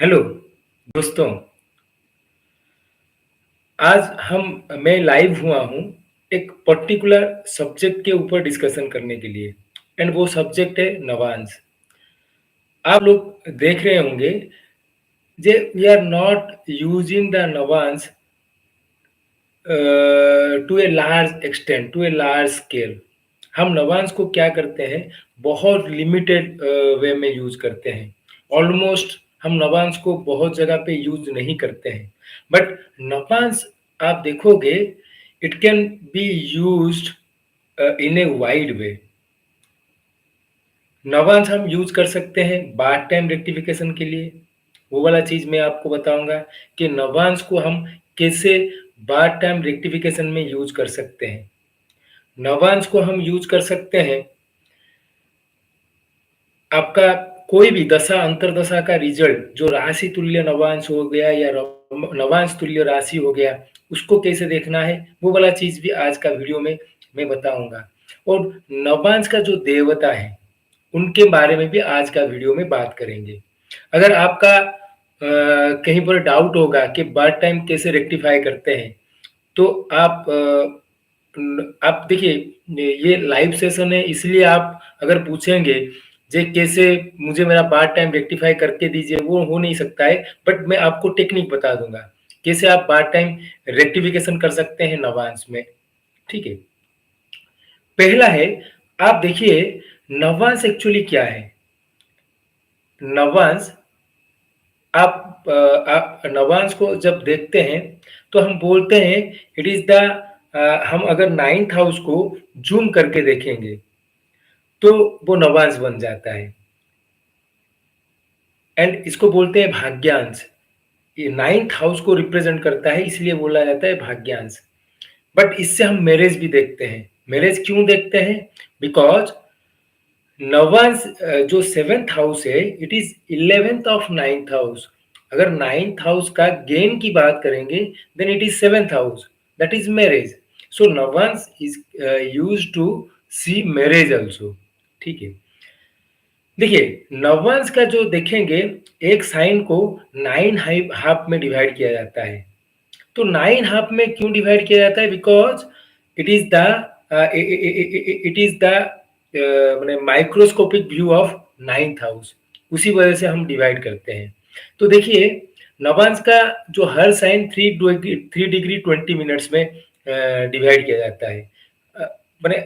Hello दोस्तों। आज मैं लाइव हुआ हूँ एक पर्टिकुलर सब्जेक्ट के ऊपर डिस्कशन करने के लिए। एंड वो सब्जेक्ट है नवांश। आप लोग देख रहे होंगे जे we are not using the navamsa to a large extent, to a large scale. हम नवांश को क्या करते हैं, बहुत लिमिटेड वे में यूज करते हैं। ऑलमोस्ट हम नवांश को बहुत जगह पे यूज नहीं करते हैं। बट नवांश आप देखोगे, it can be used in a wide way. नवांश हम यूज कर सकते हैं बार टाइम रेक्टिफिकेशन के लिए। वो वाला चीज मैं आपको बताऊंगा कि नवांश को हम कैसे बार टाइम रेक्टिफिकेशन में यूज कर सकते हैं। नवांश को हम यूज कर सकते हैं आपका कोई भी दशा अंतरदशा का रिजल्ट, जो राशि तुल्य नवांश हो गया या नवांश तुल्य राशि हो गया, उसको कैसे देखना है, वो वाला चीज भी आज का वीडियो में मैं बताऊंगा। और नवांश का जो देवता है उनके बारे में भी आज का वीडियो में बात करेंगे। अगर आपका कहीं पर डाउट होगा कि बर्थ टाइम कैसे रेक्टिफाई करते हैं, तो आप देखिए, ये लाइव सेशन है, इसलिए आप अगर पूछेंगे जे कैसे मुझे मेरा पार्ट टाइम रेक्टिफाई करके दीजिए, वो हो नहीं सकता है। बट मैं आपको टेक्निक बता दूंगा कैसे आप पार्ट टाइम रेक्टिफिकेशन कर सकते हैं नवांश में। ठीक है, पहला है, आप देखिए नवांश एक्चुअली क्या है। नवांश, आप नवांश को जब देखते हैं तो हम बोलते हैं इट इज द, हम अगर नाइन्थ हाउस को जूम करके देखेंगे तो वो नवांश बन जाता है। एंड इसको बोलते हैं भाग्यांश। ये नाइन्थ हाउस को रिप्रेजेंट करता है, इसलिए बोला जाता है भाग्यांश। बट इससे हम मैरिज भी देखते हैं। मैरिज क्यों देखते हैं? बिकॉज नवांश जो सेवेंथ हाउस है, it is 11th of ninth house. अगर नाइन्थ हाउस का गेन की बात करेंगे, then it is seventh house, that is marriage. So navamsa is use to see marriage also. ठीक है, देखिए नवांश का जो देखेंगे, एक साइन को 9 हाफ में डिवाइड किया जाता है। तो 9 हाफ में क्यों डिवाइड किया जाता है? Because it is the it is the मैंने microscopic view of ninth house, उसी वजह से हम डिवाइड करते हैं। तो देखिए नवांश का जो हर साइन 3 डिग्री 20 मिनट्स में डिवाइड किया जाता है। अ, मैंने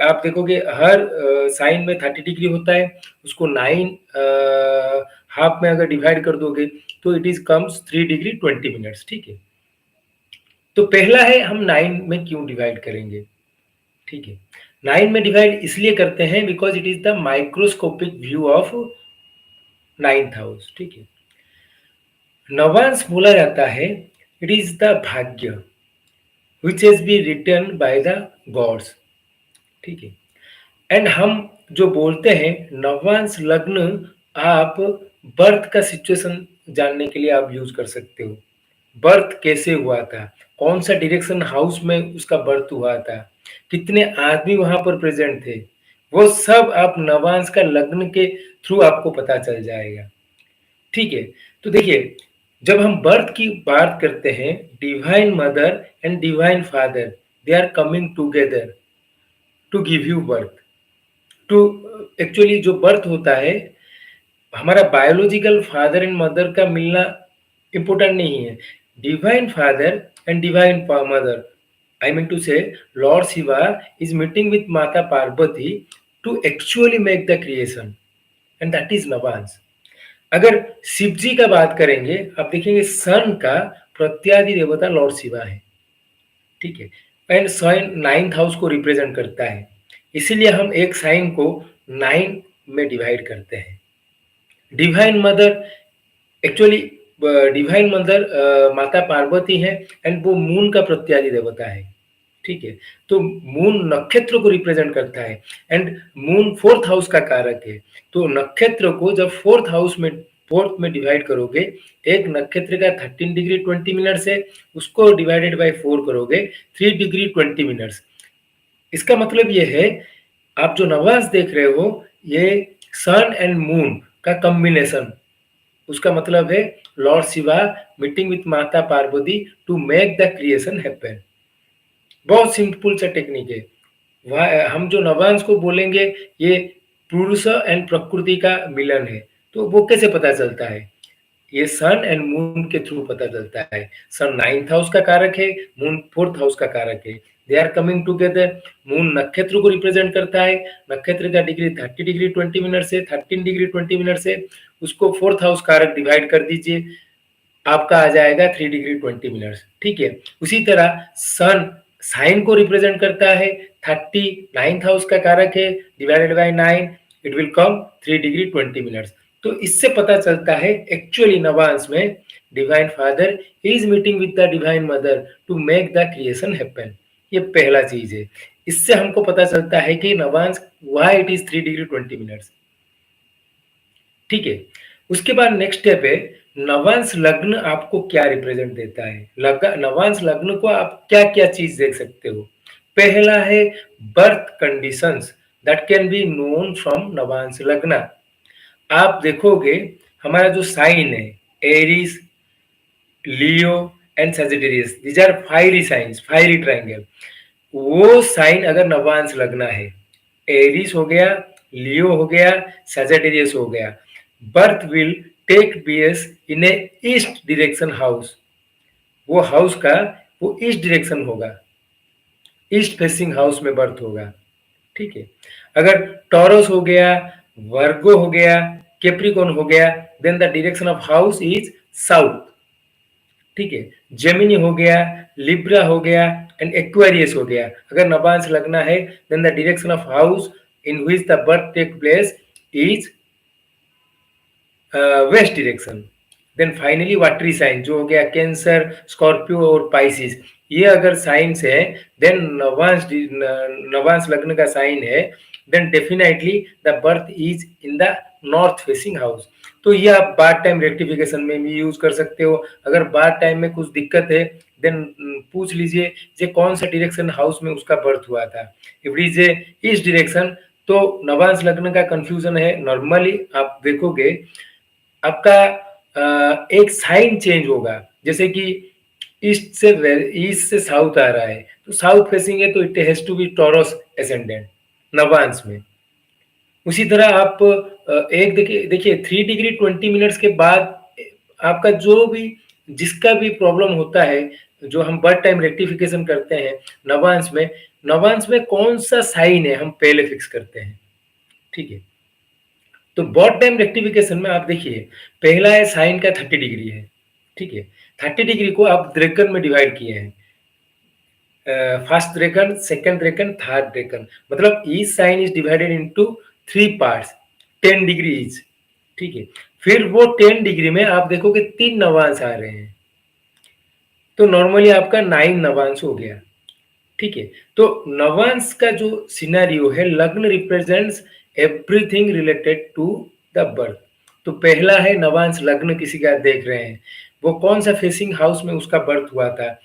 आप देखोगे हर साइन में 30 डिग्री होता है, उसको 9 हाफ में अगर डिवाइड कर दोगे तो it is comes 3 degree 20 minutes. ठीक है, तो पहला है हम 9 में क्यों डिवाइड करेंगे। ठीक है, 9 में डिवाइड इसलिए करते हैं because it is the microscopic view of ninth house. ठीक है, नवांश बोला जाता है it is the bhagya which has be written by the gods. ठीक है, एंड हम जो बोलते हैं नवांश लग्न, आप बर्थ का सिचुएशन जानने के लिए आप यूज कर सकते हो। बर्थ कैसे हुआ था, कौन सा डायरेक्शन हाउस में उसका बर्थ हुआ था, कितने आदमी वहां पर प्रेजेंट थे, वो सब आप नवांश का लग्न के थ्रू आपको पता चल जाएगा। ठीक है, तो देखिए जब हम बर्थ की बात करते हैं, divine mother and divine father, they are coming together to give you birth. To actually जो बर्थ होता है, हमारा बायोलॉजिकल फादर एंड मदर का मिलना इम्पोर्टेंट नहीं है। Divine father and divine mother, I mean to say Lord Shiva is meeting with माता Parvati to actually make the creation, and that is navamsa. अगर शिव जी का बात करेंगे, आप देखेंगे सन का प्रत्यादि देवता लॉर्ड शिवा है। ठीक है, एंड साइन नाइन्थ हाउस को रिप्रेजेंट करता है, इसीलिए हम एक साइन को 9 में डिवाइड करते हैं। Divine mother, actually divine mother माता पार्वती है, एंड वो मून का प्रत्यादि देवता है। ठीक है, तो मून नक्षत्र को रिप्रेजेंट करता है, एंड मून फोर्थ हाउस का कारक है। तो नक्षत्र को जब फोर्थ में डिवाइड करोगे, एक नक्षत्र का 13 डिग्री 20 मिनट्स है, उसको डिवाइडेड बाय 4 करोगे, 3 डिग्री 20 मिनट्स। इसका मतलब ये है, आप जो नवांश देख रहे हो, ये सन एंड मून का कॉम्बिनेशन उसका मतलब है लॉर्ड शिवा मीटिंग विथ माता Parvati to make the creation happen. बहुत सिंपल सा टेक्निक है। हम जो नवांश को बोलेंगे ये पुरुष एंड प्रकृति का मिलन है। तो वो कैसे पता चलता है? ये सन एंड मून के थ्रू पता चलता है। सन 9th हाउस का कारक है, मून 4th हाउस का कारक है। They are coming together. Moon नक्षत्र को रिप्रेजेंट करता है। नक्षत्र का डिग्री 30 डिग्री 20 मिनट से 13 डिग्री 20 मिनट से उसको 4th हाउस कारक डिवाइड कर दीजिए, आपका आ जाएगा 3 डिग्री 20 मिनट्स। ठीक है। उसी तरह सन साइन को रिप्रेजेंट करता है। 30 9th हाउस का कारक है, divided by 9 it will come 3 degree 20 minutes. तो इससे पता चलता है एक्चुअली नवांश में divine father is meeting with the divine mother to make the creation happen. ये पहला चीज है। इससे हमको पता चलता है कि Navamsa why it is 3 degree 20 minutes. ठीक है। उसके बाद नेक्स्ट स्टेप है नवांश लग्न आपको क्या रिप्रेजेंट देता है। नवांश लग्न को आप क्या क्या चीज देख सकते हो? पहला है birth conditions that can be known from navamsa lagna. आप देखोगे हमारा जो साइन है Aries, Leo and Sagittarius, these are fiery signs, fiery triangle. वो साइन अगर नवांश लगना है, एरीज हो गया, लियो हो गया, सजिटेरियस हो गया, birth will take place in a east direction house. वो हाउस का वो ईस्ट डायरेक्शन होगा, ईस्ट फेसिंग हाउस में बर्थ होगा। ठीक है। अगर टॉरस हो गया, वर्गो हो गया, कैप्रिकॉन हो गया, then the direction of house is south. ठीक है। जेमिनी हो गया, लिब्रा हो गया एंड एक्वेरियस हो गया। अगर नवांश लगना है then the direction of house in which the birth take place is west direction. Then finally watery sign जो हो गया कैंसर, स्कॉर्पियो और पाइसिस, ये अगर साइंस है देन नवांश लग्न का साइन है then definitely the birth is in the north facing house. तो ये आप बार टाइम रेक्टिफिकेशन में भी यूज कर सकते हो। अगर बार टाइम में कुछ दिक्कत है देन पूछ लीजिए जे कौन सा डायरेक्शन हाउस में उसका बर्थ हुआ था। If is a east direction तो नवांश लग्न का कंफ्यूजन है। नॉर्मली आप देखोगे आपका एक साइन चेंज होगा, जैसे कि ईस्ट से साउथ आ रहा है तो साउथ फेसिंग है तो it has to be Taurus ascendant navamsa में। उसी तरह आप एक देखिए 3 डिग्री 20 मिनट्स के बाद आपका जो भी जिसका भी प्रॉब्लम होता है, जो हम बर्थ टाइम रेक्टिफिकेशन करते हैं नवांश में कौन सा साइन है हम पहले फिक्स करते हैं। ठीक है। तो बर्थ टाइम रेक्टिफिकेशन में आप देखिए पहला है साइन का 30 डिग्री है। ठीक है। 30 डिग्री को आप द्रेकन में डिवाइड किए हैं, first drekkan, second drekkan, third drekkan, मतलब each sign is divided into 3 parts 10 degree each. ठीक है। फिर वो 10 डिग्री में आप देखोगे 3 नवांश आ रहे हैं तो नॉर्मली आपका 9 नवांश हो गया। ठीक है। तो नवांश का जो सिनेरियो है, lagna represents everything related to the birth. तो पहला है नवांश लग्न किसी का देख रहे हैं, वो कौन सा फेसिंग हाउस में उसका बर्थ हुआ था,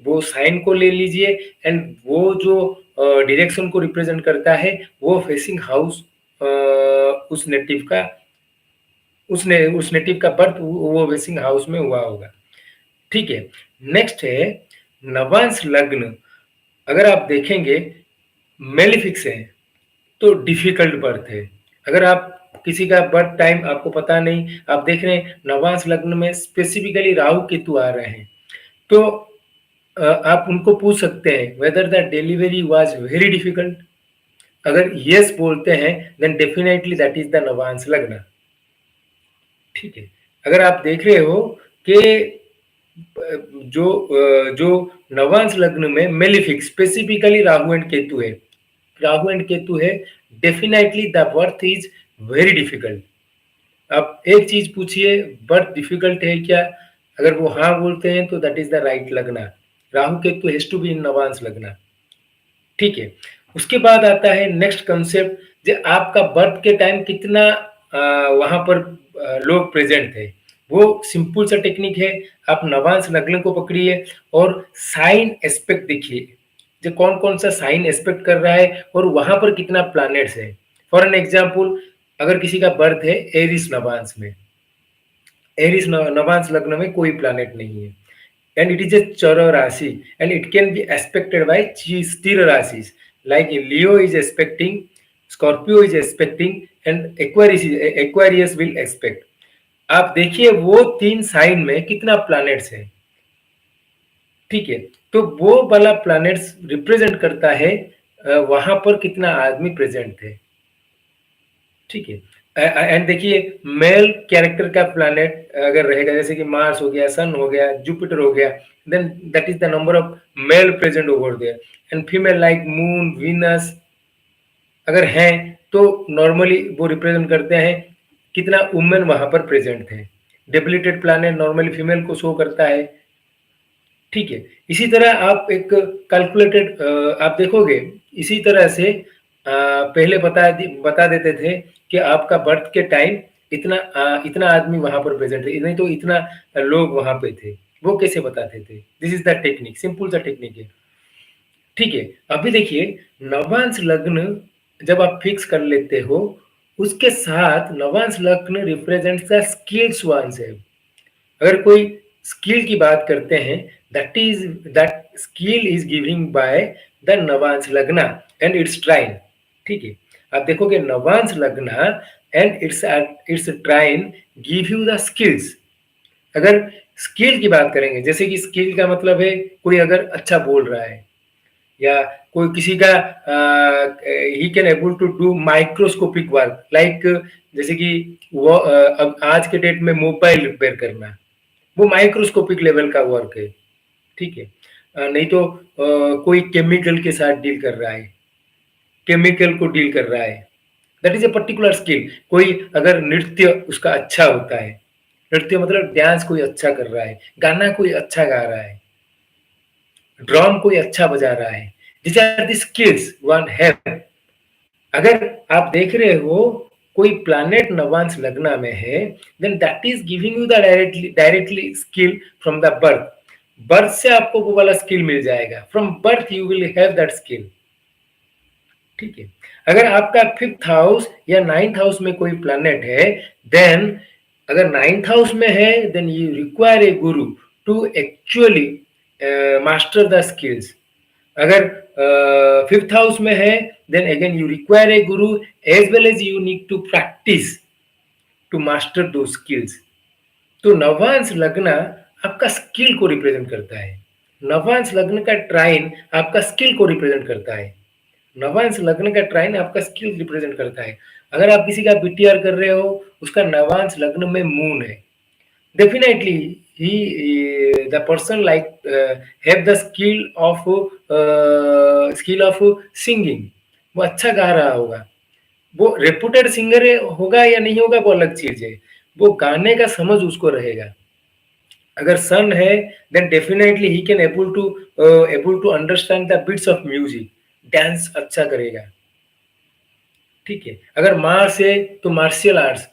वो साइन को ले लीजिए एंड वो जो डायरेक्शन को रिप्रेजेंट करता है वो फेसिंग हाउस उस नेटिव का बर्थ वो फेसिंग हाउस में हुआ होगा। ठीक है। नेक्स्ट है नवांश लग्न। अगर आप देखेंगे मेलिफिक्स है तो डिफिकल्ट बर्थ है। अगर आप किसी का बर्थ टाइम आपको पता नहीं, आप देख रहे हैं नवांश लग्न में स्पेसिफिकली राहु केतु आ रहे हैं तो आप उनको पूछ सकते हैं whether the delivery was very difficult. अगर यस बोलते हैं then definitely that is the navamsa lagna. ठीक है। अगर आप देख रहे हो कि जो नवांश लग्न में malefic specifically Rahu and Ketu है, राहु एंड केतु है, definitely the birth is very difficult. आप एक चीज पूछिए बर्थ डिफिकल्ट है क्या, अगर वो हाँ बोलते हैं तो that is the right lagna. Rahu Ketu has to be in navamsa lagna. ठीक है। उसके बाद आता है नेक्स्ट कंसेप्ट, जो आपका बर्थ के टाइम कितना वहां पर लोग प्रेजेंट थे। वो सिंपल सा टेक्निक है, आप नवांश लग्न को पकड़िए और साइन एस्पेक्ट देखिए, जो कौन कौन सा साइन एस्पेक्ट कर रहा है और वहां पर कितना प्लैनेट्स है। फॉर एन एग्जाम्पल अगर किसी का बर्थ है एरिस नवांश में, एरिस नवांश लग्न में कोई प्लैनेट नहीं है, and it is a chara rashi, and it can be aspected by sthira rashis like Leo is aspecting, Scorpio is aspecting, and Aquarius will aspect. आप देखिए वो 3 साइन में कितना प्लैनेट्स है, ठीक है, तो वो वाला प्लैनेट्स रिप्रेजेंट करता है वहां पर कितना आदमी प्रेजेंट थे, ठीक है। एंड देखिए मेल कैरेक्टर का प्लैनेट अगर रहेगा, जैसे कि मार्स हो गया, सन हो गया, जुपिटर हो गया, then that is the number of male present over there, and female like moon, Venus अगर हैं तो नॉर्मली वो रिप्रेजेंट करते हैं कितना वुमेन वहां पर प्रेजेंट थे। डेबिलिटेड प्लैनेट नॉर्मली फीमेल को शो करता है, ठीक है। इसी तरह आप एक कैलकुलेटेड आप देखोगे, इसी तरह से पहले बता देते थे कि आपका बर्थ के टाइम इतना आदमी वहां पर प्रेजेंट है, नहीं तो इतना लोग वहां पे थे, वो कैसे बताते थे? This is the technique, simple सा टेक्निक है, ठीक है। अभी देखिए नवांश लग्न जब आप फिक्स कर लेते हो, उसके साथ नवांश लग्न रिप्रेजेंट्स द स्किल्स वंस है। अगर कोई स्किल की बात करते हैं, that skill is giving by the navamsa lagna and it's ट्राइन, ठीक है। आप देखोगे navamsa lagna and it's trine give you the skills. अगर स्किल की बात करेंगे, जैसे कि स्किल का मतलब है कोई अगर अच्छा बोल रहा है, या कोई किसी का he can able to do microscopic work, like जैसे कि वो अब आज के डेट में मोबाइल रिपेयर करना, वो माइक्रोस्कोपिक लेवल का वर्क है, ठीक है। नहीं तो कोई केमिकल के साथ डील कर रहा है, केमिकल को डील कर रहा है, that is a particular skill. कोई अगर नृत्य उसका अच्छा होता है, नृत्य मतलब डांस कोई अच्छा कर रहा है, गाना कोई अच्छा गा रहा है, ड्रम कोई अच्छा बजा रहा है, these are the skills one have। अगर आप देख रहे हो कोई प्लैनेट नवांश लग्न में है, then that is giving you the directly skill from the birth. Birth से आपको वो वाला स्किल मिल जाएगा, from birth you will have that skill, ठीक है। अगर आपका 5th हाउस या 9th हाउस में कोई प्लैनेट है, देन अगर 9th हाउस में है, then you require a guru to actually master the skills. अगर 5th हाउस में है, then again you require a guru as well as you need to practise to master दो स्किल्स। तो नवांश लग्न आपका स्किल को रिप्रेजेंट करता है, नवांश लग्न का ट्राइन आपका स्किल को रिप्रेजेंट करता है, नवांश लग्न का ट्राइन आपका स्किल रिप्रेजेंट करता है। अगर आप किसी का बीटीआर कर रहे हो, उसका नवांश लग्न में मून है, definitely the person like have the skill of singing, वो अच्छा गा रहा होगा, वो रेपुटेड सिंगर होगा या नहीं होगा वो अलग चीज है, वो गाने का समझ उसको रहेगा। अगर सन है, then definitely he can able to understand the bits of music, dance अच्छा करेगा, ठीक है। अगर मार्स है तो मार्शियल आर्ट्स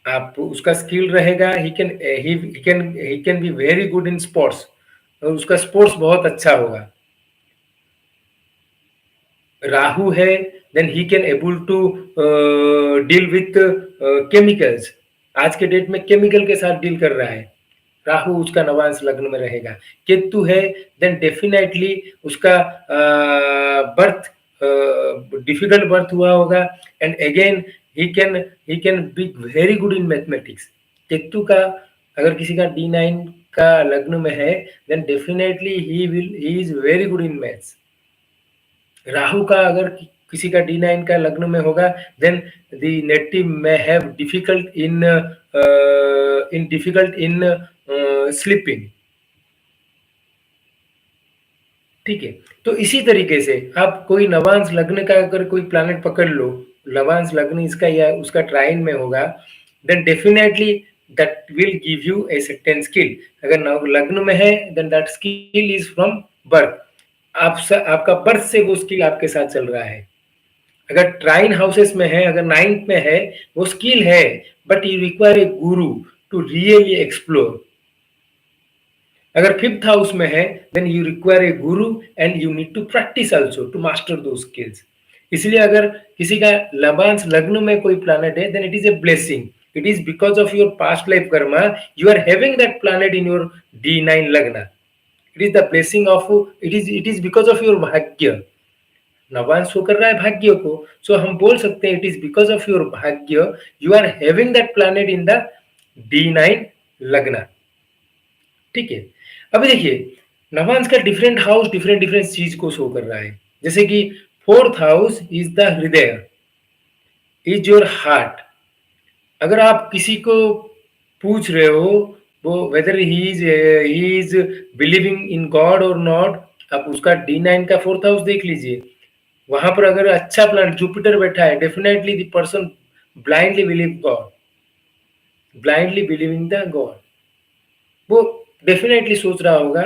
आप उसका स्किल रहेगा, he can be very good in sports, उसका स्पोर्ट्स बहुत अच्छा होगा। राहु है, then he can able to deal with chemicals, आज के डेट में केमिकल के साथ डील कर रहा है, राहु उसका नवांश लग्न में रहेगा। केतु है, देन डेफिनेटली उसका बर्थ डिफिकल्ट बर्थ हुआ होगा, and again he can be very good in mathematics। Ketu का अगर किसी का D9 का लग्न में है, then definitely he is very good in maths। Rahu का अगर किसी का D9 का लग्न में होगा, then the native may have difficult in sleeping, ठीक है। तो इसी तरीके से आप कोई नवांश लग्न का अगर कोई प्लैनेट पकड़ लो, नवांश लग्न इसका या उसका ट्राइन में होगा, then definitely that will give you a certain skill. अगर लग्न में है, then that skill is from birth, आपका बर्थ से वो स्किल आपके साथ चल रहा है। अगर ट्राइन हाउसेस में है, अगर 9th में है, वो स्किल है, but you require a guru to really explore. अगर 5th हाउस में है, then you require a guru and you need to practise also to master दो स्किल्स। इसलिए अगर किसी का नवांश लग्न में कोई प्लैनेट है, then it is a blessing, It is because of your past life karma you are having that planet in your D9 lagna. It is the blessing of, it is because of your भाग्य. नवान show कर रहा है भाग्य को, सो हम बोल सकते हैं it is because of your bhagya you are having that planet in the D9 lagna. ठीक है. अभी देखिए नवांश का डिफरेंट हाउस डिफरेंट डिफरेंट चीज को शो कर रहा है. जैसे कि फोर्थ हाउस इज द हृदय, इज योर हार्ट. अगर आप किसी को पूछ रहे हो वो weather he is believing in God और नॉट, आप उसका D9 का फोर्थ हाउस देख लीजिए. वहां पर अगर अच्छा प्लान जुपिटर बैठा है, definitely the person blindly believe God, blindly believing the God. वो डेफिनेटली सोच रहा होगा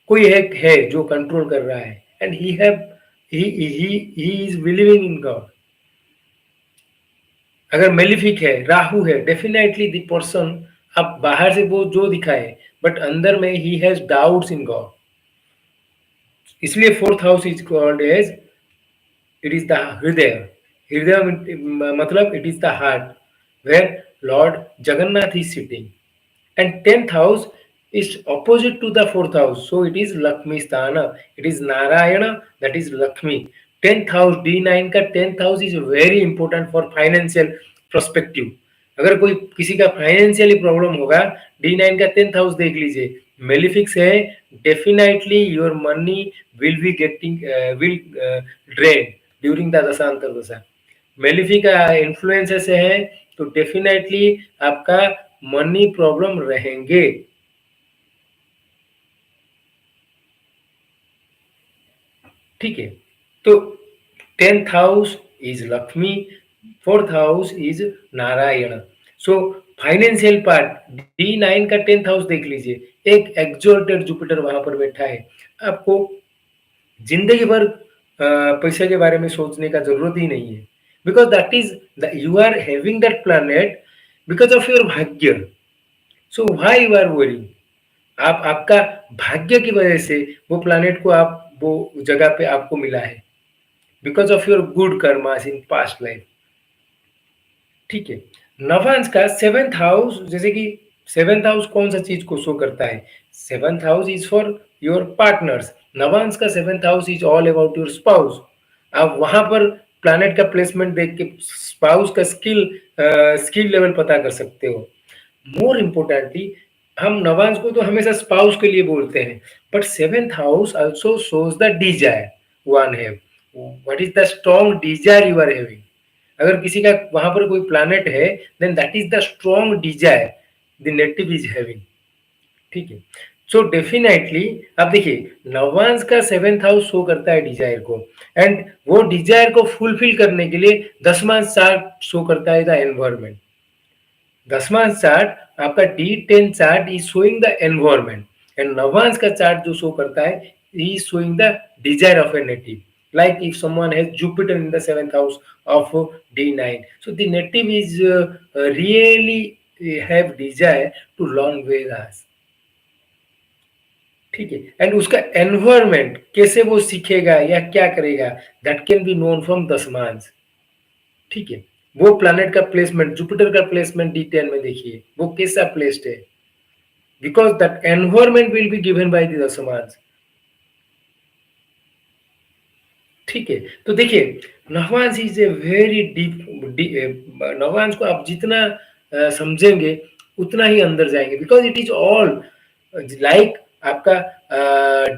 कोई एक है जो कंट्रोल कर रहा है and he is believing in God. अगर मेलिफिक है, राहु है, डेफिनेटली द पर्सन अब बाहर से वो जो दिखाए बट अंदर में ही हैज डाउट्स इन गॉड. इसलिए fourth house is called as it is the hridaya. Hridaya matlab it is the heart where Lord Jagannath is sitting. And 10th house is opposite to the 4th house, so it is Lakshmi sthana, it is Narayana, that is Lakshmi. 10th house D9 का 10th house is very important for financial perspective. अगर कोई किसी का financially problem होगा D9 का 10th house देख लीजिए, malefics है, definitely your money will be getting will drain during the dashantar dasha. Malefic का इन्फ्लुएंस ऐसे है तो डेफिनेटली आपका मनी प्रॉब्लम रहेंगे. ठीक है. तो 10th house is Lakshmi, 4th house is Narayan. So financial part D9 का 10th हाउस देख लीजिए, एक एक्सॉल्टेड जुपिटर वहां पर बैठा है. आपको जिंदगी भर पैसे के बारे में सोचने का जरूरत ही नहीं है, because that is you are having that planet because of your bhagya. So why you are worrying, आप आपका भाग्य की वजह से वो प्लैनेट को आप वो जगह पे आपको मिला है, because of your good karmas in past life. ठीक है. नवांश का 7th हाउस, जैसे कि 7th हाउस कौन सा चीज को शो करता है, 7th house is for your partners. Navamsa का 7th house is all about your spouse. आप वहां पर प्लैनेट का प्लेसमेंट देख के स्पाउस का स्किल लेवल पता कर सकते हो. मोर इम्पोर्टेंटली हम नवांश को तो हमेशा स्पाउस के लिए बोलते हैं, but 7th house also shows the desire one have. What is the strong desire you are having. अगर किसी का वहां पर कोई प्लैनेट है then that is the strong desire the native is having. ठीक है. सो डेफिनेटली आप देखिए नवांश का 7th हाउस शो करता है डिजायर को, एंड वो डिजायर को फुलफिल करने के लिए 10वां चार्ट शो करता है द एनवायरमेंट. 10वां चार्ट आपका D10 chart is showing the environment, and Navamsa का चार्ट जो शो करता है is showing the desire of a native. Like if someone has Jupiter in the 7th house of D9, so the native is really have desire to learn Vedas. ठीक है. And उसका environment कैसे वो सीखेगा या क्या करेगा, that can be known from दशमांश. ठीक है. वो प्लैनेट का प्लेसमेंट, जुपिटर का प्लेसमेंट D10 में देखिए वो कैसा प्लेस्ड है, because that environment will be given by the दशमांश. ठीक है. तो देखिए Navamsa is a very deep. Navamsa को आप जितना समझेंगे उतना ही अंदर जाएंगे, because it is all like आपका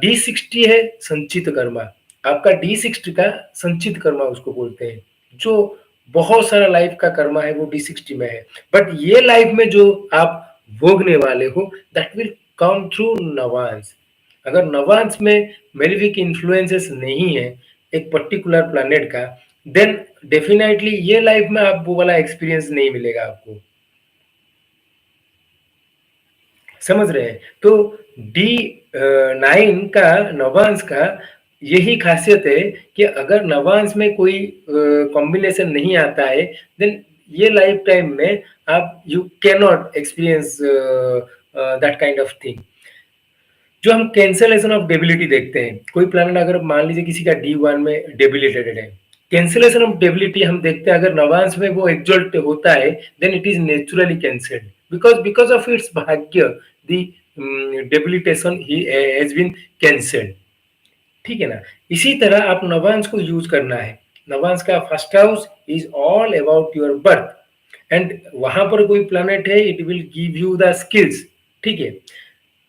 D60 है संचित कर्मा. आपका D60 का संचित कर्मा उसको बोलते हैं, जो बहुत सारा लाइफ का कर्मा है वो D60 में है, बट ये लाइफ में जो आप भोगने वाले हो that will come through Navamsa. अगर नवांश में मेलिफिक इन्फ्लुएंसेस नहीं है एक पर्टिकुलर प्लैनेट का, देन डेफिनेटली ये लाइफ में आप वो वाला एक्सपीरियंस नहीं मिलेगा आपको. समझ रहे हैं. तो D9 का नवांश का यही खासियत है कि अगर नवांश में कोई कॉम्बिनेशन नहीं आता है देन ये लाइफ टाइम में आप you can not experience that kind of thing. जो हम कैंसलेशन ऑफ डेबिलिटी देखते हैं, कोई प्लैनेट अगर मान लीजिए किसी का D1 में डेबिलिटेटेड है कैंसिलेशन ऑफ डेबिलिटी हम देखते हैं, अगर नवांश में वो एक्सल्ट होता है then it is naturally cancelled because of its bhagya the debilitation he has been cancelled. ठीक है ना। इसी तरह आप नवांश को यूज करना है। नवांश का first house is all about your birth and वहां पर कोई प्लैनेट है it will give you the skills. ठीक है।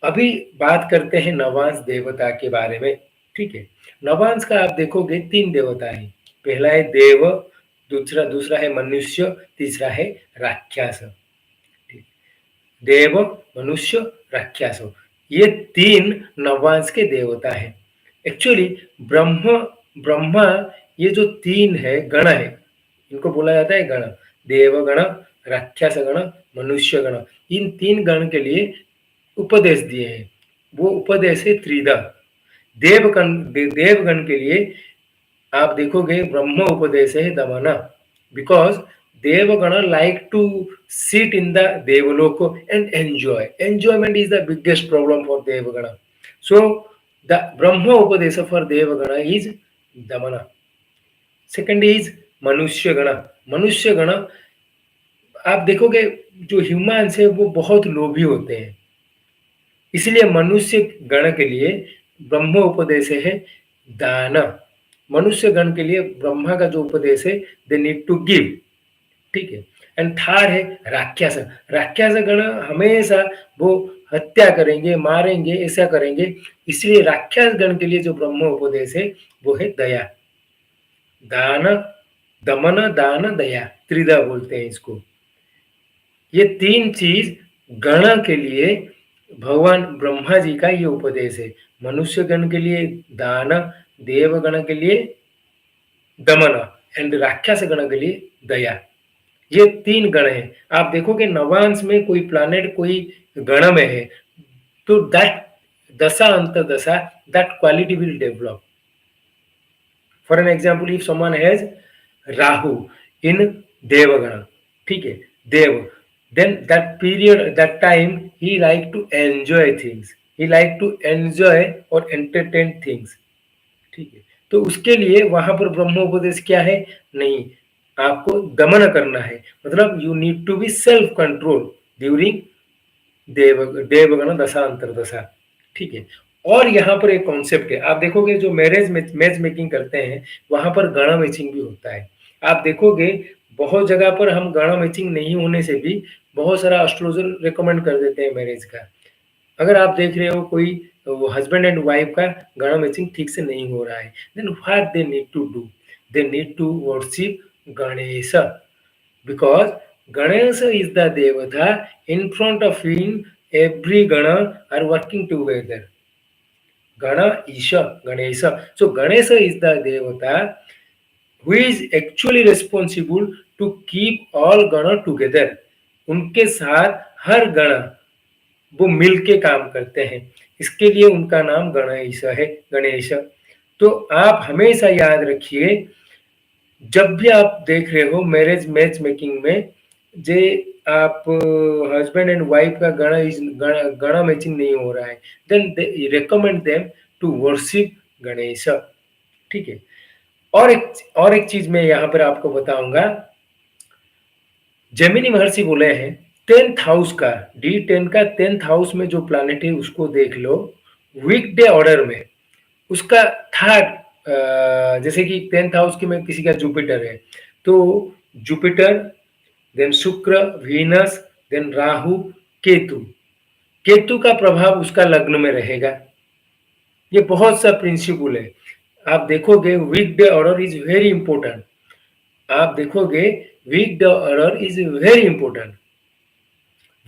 अभी बात करते हैं नवांश देवता के बारे में। ठीक है। नवांश का आप देखोगे 3 देवता है। पहला है देव, दूसरा दूसरा है मनुष्य, तीसरा है राक्षस। देव, मनुष्य, राक्षस, ये 3 नवांश के देवता है। एक्चुअली ब्रह्मा ये जो 3 है गण है, इनको बोला जाता है गण। देवगण, राक्षस गण, मनुष्य गण। इन 3 गण के लिए उपदेश दिए हैं। वो उपदेश है त्रिधा। देवगण के लिए आप देखोगे ब्रह्म उपदेश है दमना because devagana like to sit in the devaloko and enjoy. Enjoyment is the biggest problem for devagana. So the brahma upadesha for devagana is damana. Second is मनुष्य गण। मनुष्य गण आप देखोगे जो ह्यूमंस है वो बहुत लोभी होते हैं, इसलिए मनुष्य गण के लिए ब्रह्म उपदेश है दान। मनुष्य गण के लिए ब्रह्मा का जो उपदेश है दे नीड टू गिव। ठीक है। एंड थर्ड है राक्षस। राक्षस गण हमेशा वो हत्या करेंगे, मारेंगे, ऐसा करेंगे, इसलिए राक्षस गण के लिए जो ब्रह्म उपदेश है वो है दया। दान, दमन, दान, दया, त्रिधा बोलते हैं इसको। ये 3 चीज गण के लिए भगवान ब्रह्मा जी का ये उपदेश है। मनुष्य गण के लिए दान, देव गण के लिए दमन एंड राक्षस गण के लिए दया। ये 3 गण है। आप देखोगे नवांश में कोई प्लैनेट कोई गण में है तो that dasha antardasha that quality will develop. For an example if someone has Rahu in devagana, ठीक है, देव, then that period that time he like to enjoy things, he like to enjoy or entertain things। ठीक है। तो उसके लिए वहां पर ब्रह्मोपदेश क्या है, नहीं, आपको दमन करना है, मतलब you need to be self control during devagana dasha अंतरदशा। ठीक है। और यहाँ पर एक कॉन्सेप्ट है, आप देखोगे जो मैच मेकिंग करते हैं वहां पर गण मैचिंग भी होता है। आप देखोगे बहुत जगह पर हम गण मैचिंग नहीं होने से भी बहुत सारा एस्ट्रोलॉजर रिकमेंड कर देते हैं मैरिज का। अगर आप देख रहे हो कोई हस्बैंड एंड वाइफ का गण मैचिंग ठीक से नहीं हो रहा है, then what they need to do, they need to worship Ganesh because Ganesh is the devta in front of him every gana are working together. Gana ish Ganesh, so Ganesh is the devta who is actually responsible to keep all गण together। उनके साथ हर गण वो मिलके काम करते हैं, इसके लिए उनका नाम गणेश है, गणेश। तो आप हमेशा याद रखिए जब भी आप देख रहे हो मैरिज मैच मेकिंग में जे आप हस्बैंड एंड वाइफ का गण मैचिंग नहीं हो रहा है, then recommend them to worship Ganesh. ठीक है। और एक चीज मैं यहाँ पर आपको बताऊंगा, जेमिनी महर्षि बोले हैं 10th हाउस का, D10 का 10th हाउस में जो प्लैनेट है उसको देख लो वीकडे ऑर्डर में, उसका थर्ड, जैसे कि 10th हाउस की में किसी का जुपिटर है तो जुपिटर, देन शुक्र, वीनस, देन राहु, केतु, केतु का प्रभाव उसका लग्न में रहेगा। ये बहुत सा प्रिंसिपल है। आप देखोगे weekday order is very important. आप देखोगे weekday order is very important.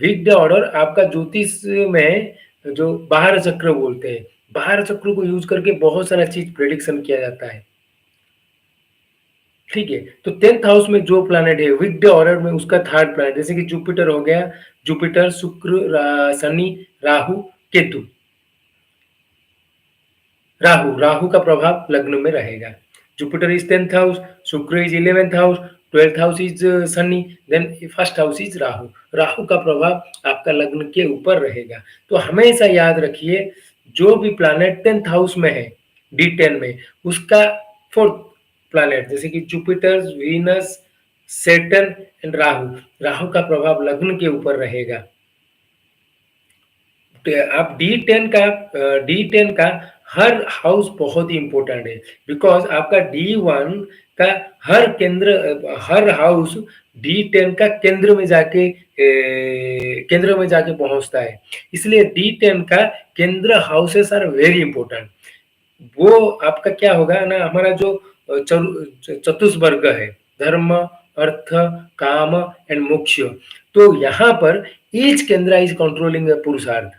Weekday order आपका ज्योतिष में जो बाहर चक्र बोलते हैं, बाहर चक्र को यूज करके बहुत सारा चीज प्रेडिक्शन किया जाता है। ठीक है। तो 10th हाउस में जो प्लैनेट है वीकडे ऑर्डर में उसका थर्ड प्लैनेट, जैसे कि जुपिटर हो गया, जुपिटर, शुक्र, शनि, राहु, केतु। राहु का प्रभाव लग्न में रहेगा। Jupiter is 10th house, Shukra is 11th house, 12th house is Shani, then first house is Rahu. Rahu का प्रभाव आपका लग्न के ऊपर रहेगा। तो हमेशा याद रखिए जो भी प्लैनेट 10th हाउस में है D10 में, उसका 4th प्लैनेट जैसे कि Jupiter, Venus, Saturn and Rahu. Rahu का प्रभाव लग्न के ऊपर रहेगा। आप डी10 का हर हाउस बहुत ही इंपॉर्टेंट है, बिकॉज आपका डी1 का हर हाउस डी10 का केंद्र में जाके पहुंचता है। इसलिए डी10 का केंद्र हाउसेस आर वेरी इंपॉर्टेंट। वो आपका क्या होगा ना, हमारा जो चतुष्वर्ग है, धर्म, अर्थ, काम एंड मोक्ष, तो यहाँ पर ईच केंद्र इज कंट्रोलिंग द पुरुषार्थ।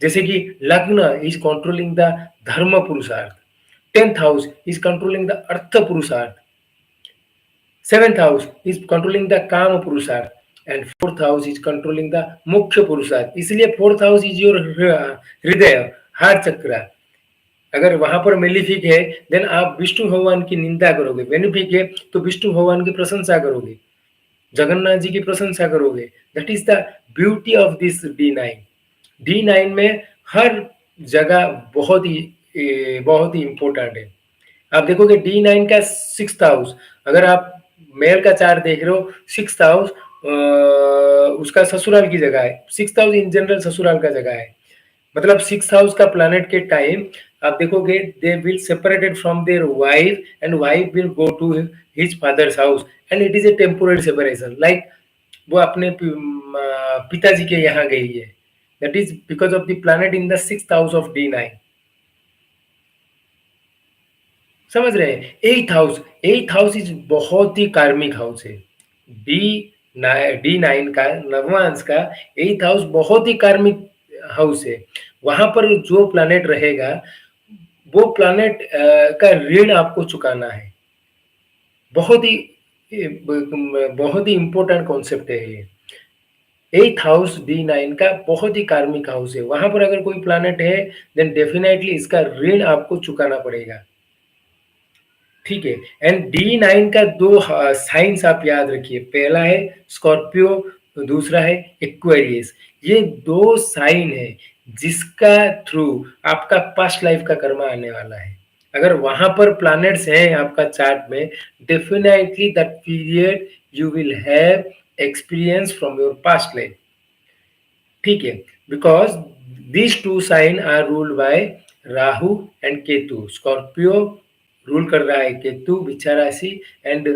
जैसे कि लग्न इज कंट्रोलिंग द धर्म पुरुषार्थ, 10th house is controlling the earth पुरुषार्थ, 7th house is controlling the काम पुरुषार्थ, and 4th house is controlling the मुख्य पुरुषार्थ। इसलिए 4th हाउस इज योर हृदय, हार्ट चक्र। अगर वहां पर मेलिफिक है, देन आप विष्णु भगवान की निंदा करोगे। बेनिफिक है तो विष्णु भगवान की प्रशंसा करोगे, जगन्नाथ जी की प्रशंसा करोगे। That is the beauty of this D nine में हर जगह बहुत ही इंपॉर्टेंट है। आप देखोगे डी9 का 6th हाउस, अगर आप मेल का चार्ट देख रहे हो, 6th हाउस उसका ससुराल की जगह है। 6th हाउस इन जनरल ससुराल का जगह है। मतलब 6th हाउस का प्लैनेट के टाइम आप देखोगे they will separated from their wife and wife will go to his father's house and it is a temporary separation, like वो अपने पिताजी के यहाँ गई है। That is because of the planet in the 6th house of D nine. समझ रहे हैं? 8th हाउस इज बहुत ही कार्मिक हाउस है। डी9 का, नववां अंश का 8th हाउस बहुत ही कार्मिक हाउस है। वहां पर जो प्लैनेट रहेगा, वो प्लैनेट का ऋण आपको चुकाना है। बहुत ही इंपॉर्टेंट कॉन्सेप्ट है ये। 8th हाउस डी9 का बहुत ही कार्मिक हाउस है। वहां पर अगर कोई प्लैनेट है, देन डेफिनेटली इसका ऋण आपको चुकाना पड़ेगा। ठीक है। एंड डी9 का 2 साइंस आप याद रखिए, पहला है स्कॉर्पियो, दूसरा है एक्वेरियस। ये 2 साइन है जिसका थ्रू आपका पास्ट लाइफ का कर्म आने वाला है। अगर वहां पर प्लैनेट्स हैं आपका चार्ट में, definitely that period you will have experience from your past life. ठीक है, because this 2 sign are ruled by Rahu and Ketu. Scorpio rule कर रहा है केतु, वृश्चिक राशि, एंड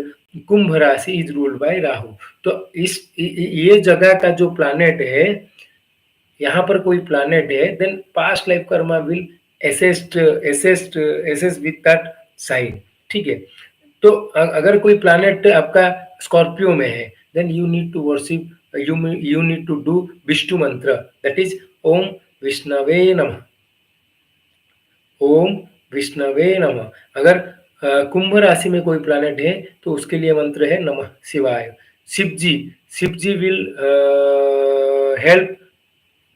कुंभ राशि इज रूल्ड बाय राहु। तो ये जगह का जो प्लैनेट है, यहाँ पर कोई प्लैनेट है, then past life karma will assess with that sign. ठीक है। तो अगर कोई प्लैनेट आपका स्कॉर्पियो में है, then you need to worship, you need to do Vishnu mantra, that is ओम विष्णवे नमः, ओम विष्णवे नमः। अगर कुंभ राशि में कोई प्लैनेट है तो उसके लिए मंत्र है नमः शिवाय। Shiv ji will help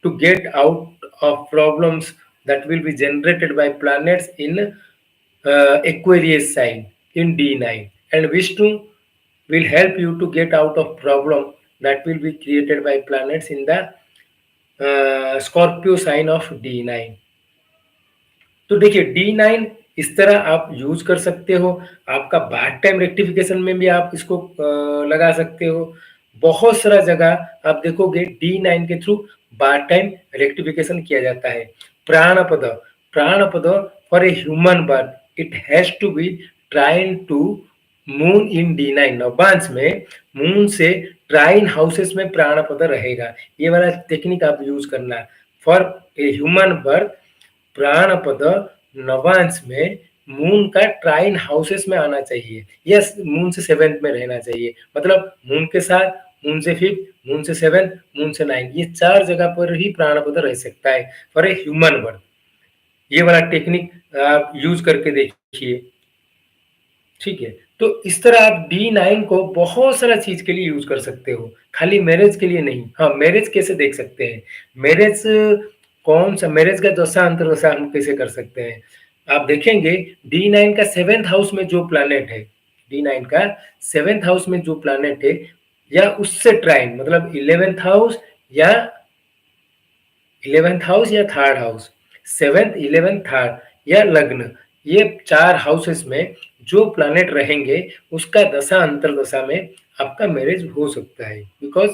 to get out of problems that will be generated by planets in Aquarius sign in D9, and Vishnu will help you to get out of problem that will be created by planets in the Scorpio sign of D9। तो देखिए D9 इस तरह आप use कर सकते हो। आपका bad time rectification में भी आप इसको लगा सकते हो। बहुत सारा जगह आप देखोगे D9 के थ्रू बैड टाइम रेक्टिफिकेशन किया जाता है। प्राणपद for a human birth it has to be trine to moon in D9। नवांश में मून से ट्राइन हाउसेस में प्राणपद रहेगा। ये वाला टेक्निक आप यूज करना। फॉर ए ह्यूमन बर्थ प्राणपद नवांश में मून का ट्राइन हाउसेस में आना चाहिए, यस, मून से 7th में रहना चाहिए। मतलब मून के साथ, मून से 5th, मून से 7th, मून से 9, ये 4 जगह पर ही प्राणपद रह सकता है फॉर ए ह्यूमन बर्थ। ये वाला टेक्निक आप यूज करके देखिए। ठीक है। तो इस तरह आप D9 को बहुत सारा चीज के लिए यूज कर सकते हो, खाली मैरिज के लिए नहीं। हाँ, मैरिज कैसे देख सकते हैं, मैरिज कौन सा, मैरिज का दशा अंतर्दशा हम कैसे कर सकते हैं। आप देखेंगे D9 का 7th हाउस में जो प्लैनेट है, D9 का 7th हाउस में जो प्लैनेट है, या उससे ट्राइन, मतलब 11th हाउस या 3rd house, 7th, 11th, 3rd या लग्न, ये 4 हाउसेस में जो प्लैनेट रहेंगे उसका दशा अंतर्दशा में आपका मैरिज हो सकता है, because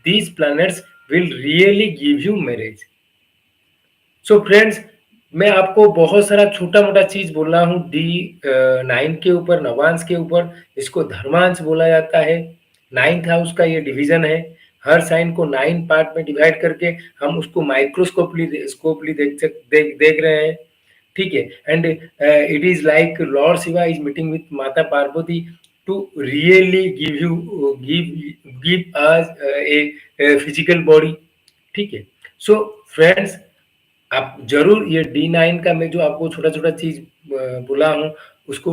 these planets will really give you marriage. So friends, मैं आपको बहुत सारा छोटा-मोटा चीज़ बोल रहा हूँ D9 के ऊपर, नवांश के ऊपर, इसको धर्मांश बोला जाता है। 9th हाउस का ये डिवीज़न है। हर साइन को 9 पार्ट में डिवाइड करके हम उसको स्कोपली देख रहे हैं, ठीक है? And it is like lord Shiva is meeting with माता Parvati to really give us physical body, ठीक है? सो फ्रेंड्स, आप ज़रूर ये D9 का मैं जो आपको छोटा-छोटा चीज़ बोला हूँ, उसको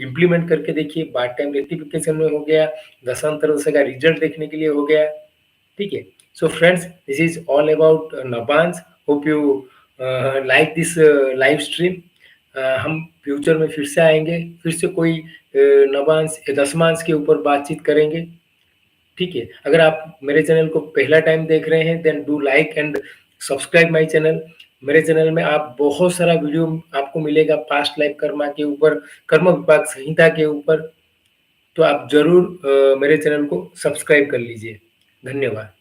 इम्प्लीमेंट करके देखिए। पार्ट टाइम रेक्टिफिकेशन में हो गया, दशांतर का रिजल्ट देखने के लिए हो गया, ठीक है? So friends, this is all about Navamsa. Hope you like this live stream. हम फ्यूचर में फिर से आएँगे, फिर से कोई नवांश दशमांश के ऊपर बातचीत करेंगे। ठीक है? अगर आप मेरे चैनल को पहला टाइम देख रहे हैं, then do like and subscribe my channel. मेरे चैनल में आप बहुत सारा वीडियो आपको मिलेगा पास्ट लाइफ कर्मा के ऊपर, कर्म विपाक संहिता के ऊपर, तो आप ज़रूर मेरे चैनल को सब्सक्राइब कर लीजिए। धन्यवाद।